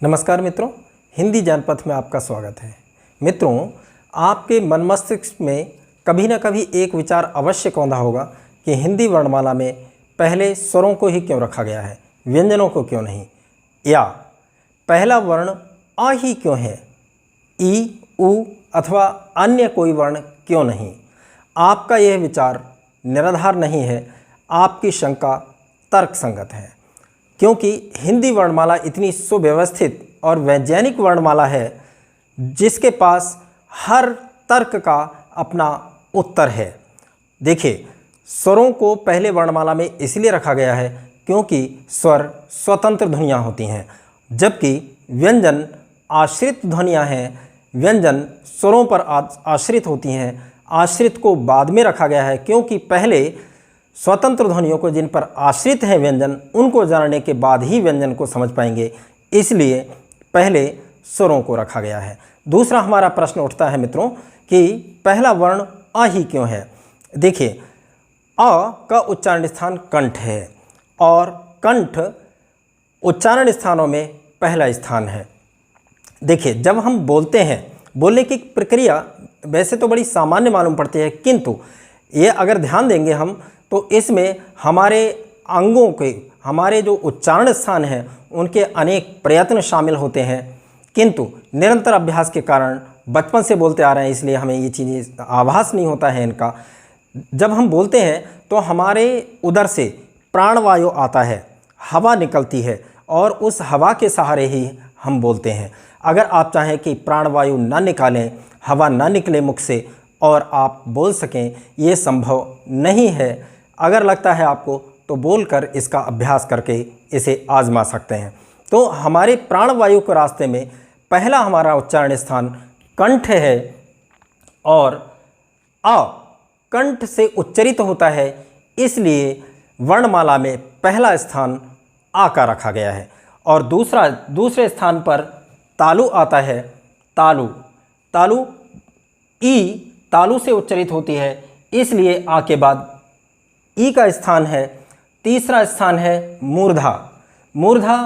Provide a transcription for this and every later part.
नमस्कार मित्रों, हिंदी जानपथ में आपका स्वागत है। मित्रों, आपके मन मस्तिष्क में कभी न कभी एक विचार अवश्य कौंधा होगा कि हिंदी वर्णमाला में पहले स्वरों को ही क्यों रखा गया है, व्यंजनों को क्यों नहीं, या पहला वर्ण आ ही क्यों है, ई, उ अथवा अन्य कोई वर्ण क्यों नहीं। आपका यह विचार निराधार नहीं है, आपकी शंका तर्कसंगत है, क्योंकि हिंदी वर्णमाला इतनी सुव्यवस्थित और वैज्ञानिक वर्णमाला है जिसके पास हर तर्क का अपना उत्तर है। देखिए, स्वरों को पहले वर्णमाला में इसलिए रखा गया है क्योंकि स्वर स्वतंत्र ध्वनियाँ होती हैं, जबकि व्यंजन आश्रित ध्वनियाँ हैं। व्यंजन स्वरों पर आश्रित होती हैं। आश्रित को बाद में रखा गया है क्योंकि पहले स्वतंत्र ध्वनियों को जिन पर आश्रित हैं व्यंजन, उनको जानने के बाद ही व्यंजन को समझ पाएंगे, इसलिए पहले स्वरों को रखा गया है। दूसरा हमारा प्रश्न उठता है मित्रों कि पहला वर्ण आ ही क्यों है। देखिए, अ का उच्चारण स्थान कंठ है और कंठ उच्चारण स्थानों में पहला स्थान है। देखिए, जब हम बोलते हैं, बोलने की प्रक्रिया वैसे तो बड़ी सामान्य मालूम पड़ती है, किंतु ये अगर ध्यान देंगे हम तो इसमें हमारे अंगों के, हमारे जो उच्चारण स्थान हैं उनके अनेक प्रयत्न शामिल होते हैं, किंतु निरंतर अभ्यास के कारण बचपन से बोलते आ रहे हैं, इसलिए हमें ये चीज़ें आभास नहीं होता है इनका। जब हम बोलते हैं तो हमारे उदर से प्राणवायु आता है, हवा निकलती है और उस हवा के सहारे ही हम बोलते हैं। अगर आप चाहें कि प्राणवायु ना निकालें, हवा ना निकले मुख से और आप बोल सकें, ये संभव नहीं है। अगर लगता है आपको तो बोलकर इसका अभ्यास करके इसे आजमा सकते हैं। तो हमारे प्राणवायु के रास्ते में पहला हमारा उच्चारण स्थान कंठ है और अ कंठ से उच्चरित होता है, इसलिए वर्णमाला में पहला स्थान आ का रखा गया है। और दूसरे स्थान पर तालु आता है। तालु ई तालु से उच्चरित होती है, इसलिए आ के बाद ई का स्थान है। तीसरा स्थान है मूर्धा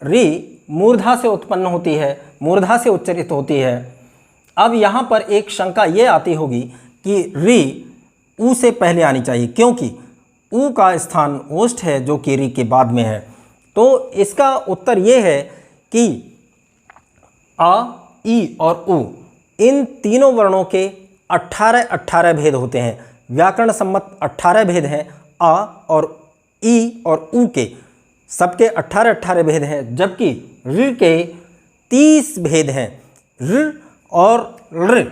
री मूर्धा से उत्पन्न होती है, मूर्धा से उच्चरित होती है। अब यहाँ पर एक शंका ये आती होगी कि री ऊ से पहले आनी चाहिए, क्योंकि ऊ का स्थान ओष्ठ है जो कि री के बाद में है। तो इसका उत्तर ये है कि आ, ई और ऊ, इन तीनों वर्णों के 18 भेद होते हैं। व्याकरण सम्मत 18 भेद हैं। आ और ई और ऊ के सबके 18 भेद हैं, जबकि ऋ के 30 भेद हैं। ऋ और ऋ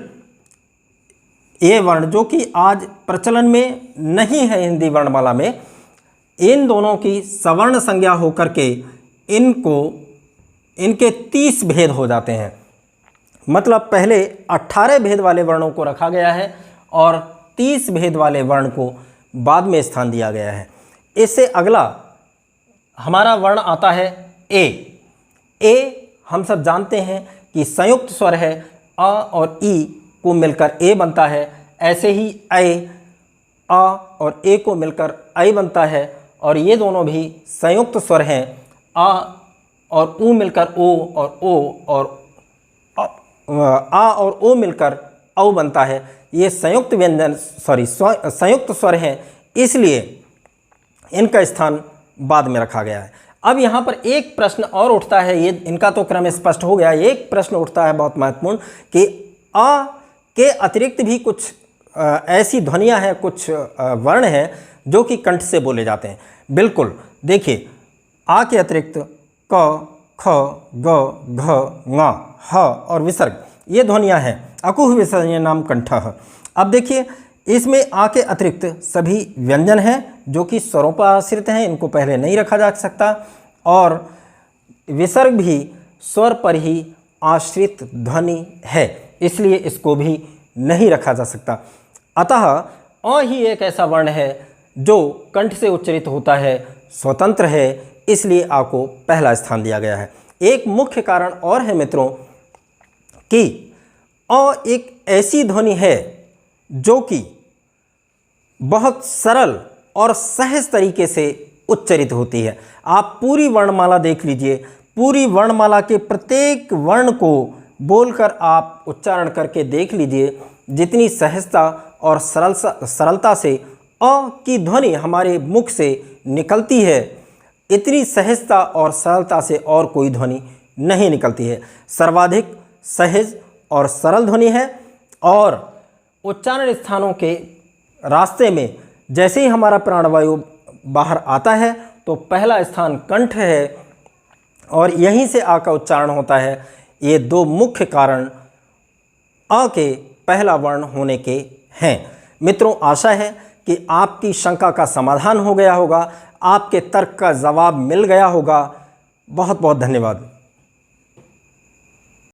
ये वर्ण जो कि आज प्रचलन में नहीं है हिंदी वर्णमाला में, इन दोनों की सवर्ण संज्ञा होकर के इनके 30 भेद हो जाते हैं। मतलब पहले 18 भेद वाले वर्णों को रखा गया है और 30 भेद वाले वर्ण को बाद में स्थान दिया गया है। इससे अगला हमारा वर्ण आता है ए। हम सब जानते हैं कि संयुक्त स्वर है, अ और ई को मिलकर ए बनता है। ऐसे ही आ और ए को मिलकर ऐ बनता है, और ये दोनों भी संयुक्त स्वर हैं। आ और ऊ मिलकर ओ और आ और ओ मिलकर औ बनता है। ये संयुक्त व्यंजन संयुक्त स्वर हैं, इसलिए इनका स्थान बाद में रखा गया है। अब यहाँ पर एक प्रश्न और उठता है, ये इनका तो क्रम स्पष्ट हो गया। एक प्रश्न उठता है बहुत महत्वपूर्ण कि आ के अतिरिक्त भी कुछ ऐसी ध्वनियाँ हैं, कुछ वर्ण हैं जो कि कंठ से बोले जाते हैं। बिल्कुल, देखिए, आ के अतिरिक्त क, ख, ग, घ, ङ, ह और विसर्ग, ये ध्वनियाँ हैं। अकुह विसर्जनीय नाम कंठः। अब देखिए, इसमें आ के अतिरिक्त सभी व्यंजन हैं जो कि स्वरों पर आश्रित हैं, इनको पहले नहीं रखा जा सकता, और विसर्ग भी स्वर पर ही आश्रित ध्वनि है, इसलिए इसको भी नहीं रखा जा सकता। अतः अ ही एक ऐसा वर्ण है जो कंठ से उच्चरित होता है, स्वतंत्र है, इसलिए आ को पहला स्थान दिया गया है। एक मुख्य कारण और है मित्रों कि अ एक ऐसी ध्वनि है जो कि बहुत सरल और सहज तरीके से उच्चारित होती है। आप पूरी वर्णमाला देख लीजिए, पूरी वर्णमाला के प्रत्येक वर्ण को बोलकर आप उच्चारण करके देख लीजिए, जितनी सहजता और सरलता से अ की ध्वनि हमारे मुख से निकलती है, इतनी सहजता और सरलता से और कोई ध्वनि नहीं निकलती है। सर्वाधिक सहज और सरल ध्वनि है। और उच्चारण स्थानों के रास्ते में जैसे ही हमारा प्राणवायु बाहर आता है तो पहला स्थान कंठ है और यहीं से आ का उच्चारण होता है। ये दो मुख्य कारण अ के पहला वर्ण होने के हैं। मित्रों, आशा है कि आपकी शंका का समाधान हो गया होगा, आपके तर्क का जवाब मिल गया होगा। बहुत बहुत धन्यवाद।